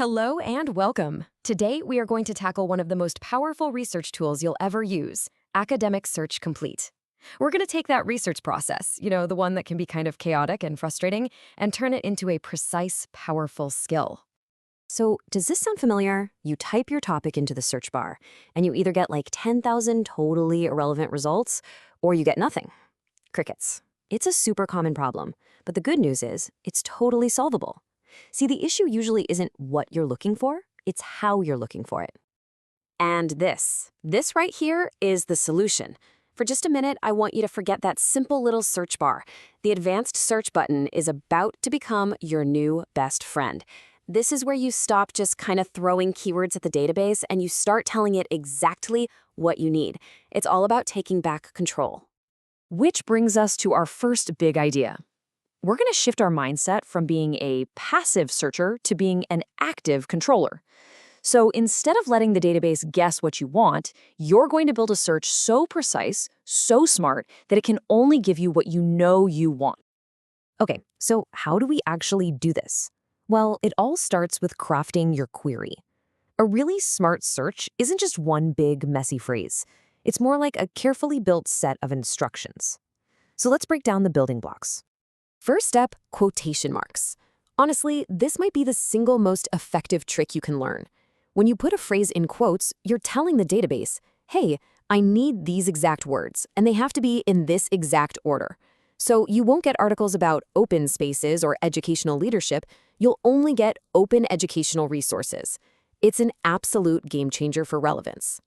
Hello and welcome. Today, we are going to tackle one of the most powerful research tools you'll ever use, Academic Search Complete. We're going to take that research process, the one that can be kind of chaotic and frustrating, and turn it into a precise, powerful skill. So, does this sound familiar? You type your topic into the search bar, and you either get like 10,000 totally irrelevant results, or you get nothing. Crickets. It's a super common problem, but the good news is it's totally solvable. See, the issue usually isn't what you're looking for, it's how you're looking for it. And this right here is the solution. For just a minute, I want you to forget that simple little search bar. The advanced search button is about to become your new best friend. This is where you stop just kind of throwing keywords at the database and you start telling it exactly what you need. It's all about taking back control. Which brings us to our first big idea. We're going to shift our mindset from being a passive searcher to being an active controller. So instead of letting the database guess what you want, you're going to build a search so precise, so smart, that it can only give you what you know you want. Okay, so how do we actually do this? Well, it all starts with crafting your query. A really smart search isn't just one big, messy phrase. It's more like a carefully built set of instructions. So let's break down the building blocks. First step, quotation marks. Honestly, this might be the single most effective trick you can learn. When you put a phrase in quotes, you're telling the database, hey, I need these exact words, and they have to be in this exact order. So you won't get articles about open spaces or educational leadership, you'll only get open educational resources. It's an absolute game changer for relevance.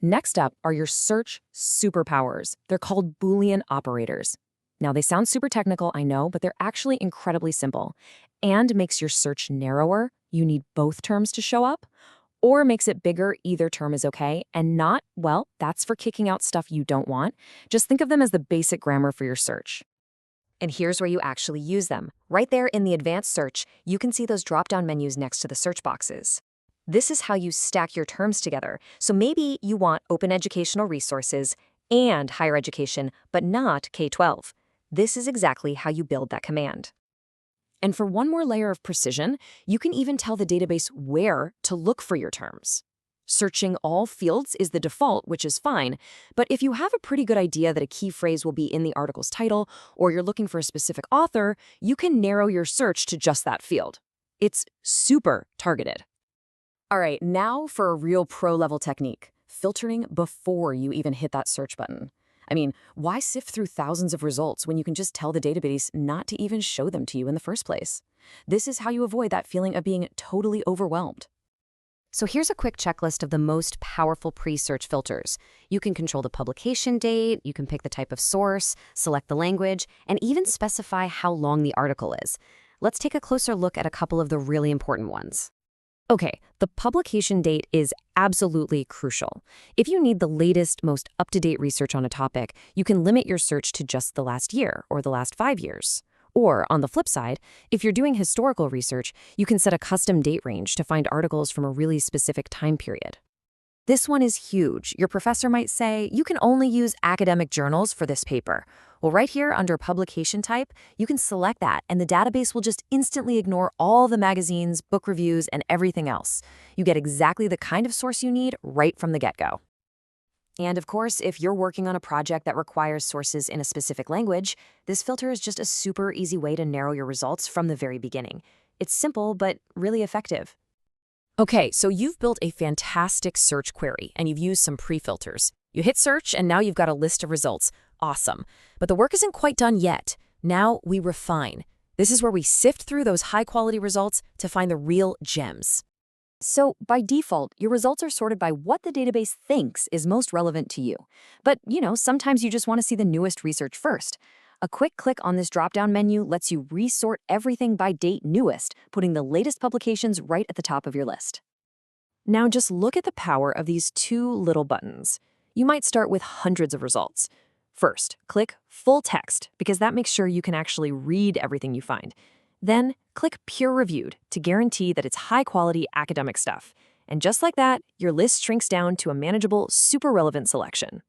Next up are your search superpowers. They're called Boolean operators. Now, they sound super technical, I know, but they're actually incredibly simple. And makes your search narrower, you need both terms to show up, or makes it bigger, either term is okay, and not, well, that's for kicking out stuff you don't want. Just think of them as the basic grammar for your search. And here's where you actually use them. Right there in the advanced search, you can see those drop-down menus next to the search boxes. This is how you stack your terms together. So maybe you want open educational resources and higher education, but not K-12. This is exactly how you build that command. And for one more layer of precision, you can even tell the database where to look for your terms. Searching all fields is the default, which is fine, but if you have a pretty good idea that a key phrase will be in the article's title, or you're looking for a specific author, you can narrow your search to just that field. It's super targeted. All right, now for a real pro-level technique, filtering before you even hit that search button. I mean, why sift through thousands of results when you can just tell the database not to even show them to you in the first place? This is how you avoid that feeling of being totally overwhelmed. So here's a quick checklist of the most powerful pre-search filters. You can control the publication date, you can pick the type of source, select the language, and even specify how long the article is. Let's take a closer look at a couple of the really important ones. Okay, the publication date is absolutely crucial. If you need the latest, most up-to-date research on a topic, you can limit your search to just the last year or the last 5 years. Or, on the flip side, if you're doing historical research, you can set a custom date range to find articles from a really specific time period. This one is huge. Your professor might say, you can only use academic journals for this paper. Well, right here under publication type, you can select that, and the database will just instantly ignore all the magazines, book reviews, and everything else. You get exactly the kind of source you need right from the get-go. And of course, if you're working on a project that requires sources in a specific language, this filter is just a super easy way to narrow your results from the very beginning. It's simple, but really effective. Okay, so you've built a fantastic search query, and you've used some pre-filters. You hit search, and now you've got a list of results. Awesome. But the work isn't quite done yet. Now we refine. This is where we sift through those high-quality results to find the real gems. So, by default, your results are sorted by what the database thinks is most relevant to you. But, sometimes you just want to see the newest research first. A quick click on this drop-down menu lets you resort everything by date newest, putting the latest publications right at the top of your list. Now just look at the power of these two little buttons. You might start with hundreds of results. First, click Full Text, because that makes sure you can actually read everything you find. Then, click Peer Reviewed to guarantee that it's high-quality academic stuff. And just like that, your list shrinks down to a manageable, super relevant selection.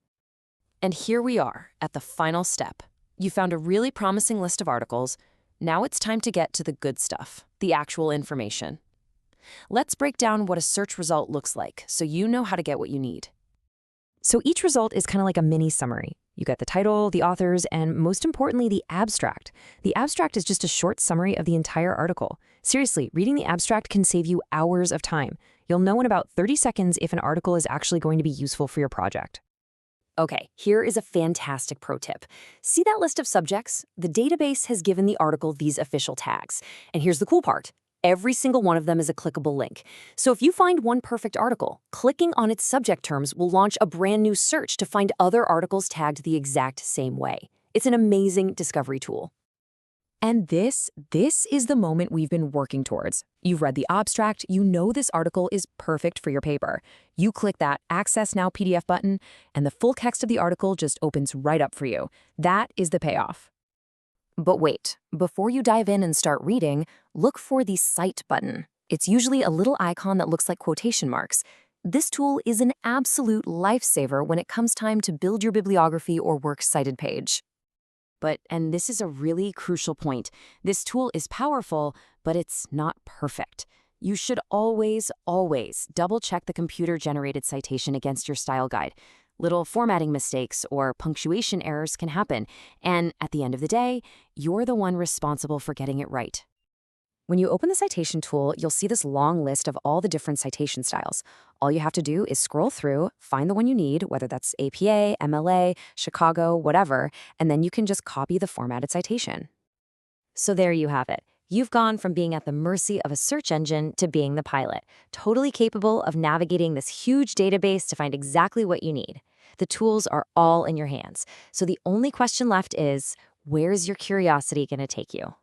And here we are at the final step. You found a really promising list of articles. Now it's time to get to the good stuff, the actual information. Let's break down what a search result looks like so you know how to get what you need. So each result is kind of like a mini summary. You get the title, the authors, and most importantly, the abstract. The abstract is just a short summary of the entire article. Seriously, reading the abstract can save you hours of time. You'll know in about 30 seconds if an article is actually going to be useful for your project. Okay, here is a fantastic pro tip. See that list of subjects? The database has given the article these official tags. And here's the cool part. Every single one of them is a clickable link. So if you find one perfect article, clicking on its subject terms will launch a brand new search to find other articles tagged the exact same way. It's an amazing discovery tool. And this is the moment we've been working towards. You've read the abstract, you know this article is perfect for your paper. You click that Access Now PDF button, and the full text of the article just opens right up for you. That is the payoff. But wait, before you dive in and start reading, look for the Cite button. It's usually a little icon that looks like quotation marks. This tool is an absolute lifesaver when it comes time to build your bibliography or works cited page. But, and this is a really crucial point, this tool is powerful, but it's not perfect. You should always double-check the computer-generated citation against your style guide. Little formatting mistakes or punctuation errors can happen, and at the end of the day, you're the one responsible for getting it right. When you open the citation tool, you'll see this long list of all the different citation styles. All you have to do is scroll through, find the one you need, whether that's APA, MLA, Chicago, whatever, and then you can just copy the formatted citation. So there you have it. You've gone from being at the mercy of a search engine to being the pilot, totally capable of navigating this huge database to find exactly what you need. The tools are all in your hands. So the only question left is, where's your curiosity going to take you?